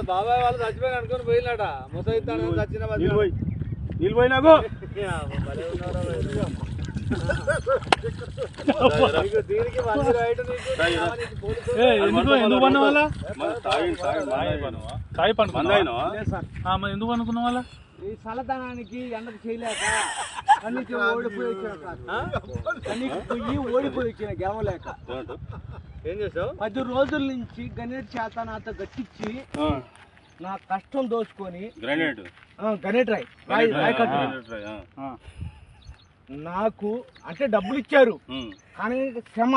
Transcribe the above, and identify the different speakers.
Speaker 1: బాబాయ్ వాళ్ళు చచ్చిపోయి అనుకుని పోయినాట ముసైతాను చచ్చిన
Speaker 2: నీళ్ళు పోయినాకు
Speaker 1: దీనికి మంచి రైట్
Speaker 2: ఎందుకు పన్న వాళ్ళ ఎందుకు అనుకున్న వాళ్ళ
Speaker 1: ఈ చల్లదనానికి ఎండకు చేయలేక కన్నీకి ఓడిపోయి వచ్చిన గెలవలేక ఏం చేసావు 10 రోజుల నుంచి గణేట్ చేత నాతో గట్టించి నా కష్టం దోచుకొని గణేట్ రాయ్ నాకు అంటే డబ్బులు ఇచ్చారు కానీ శ్రమ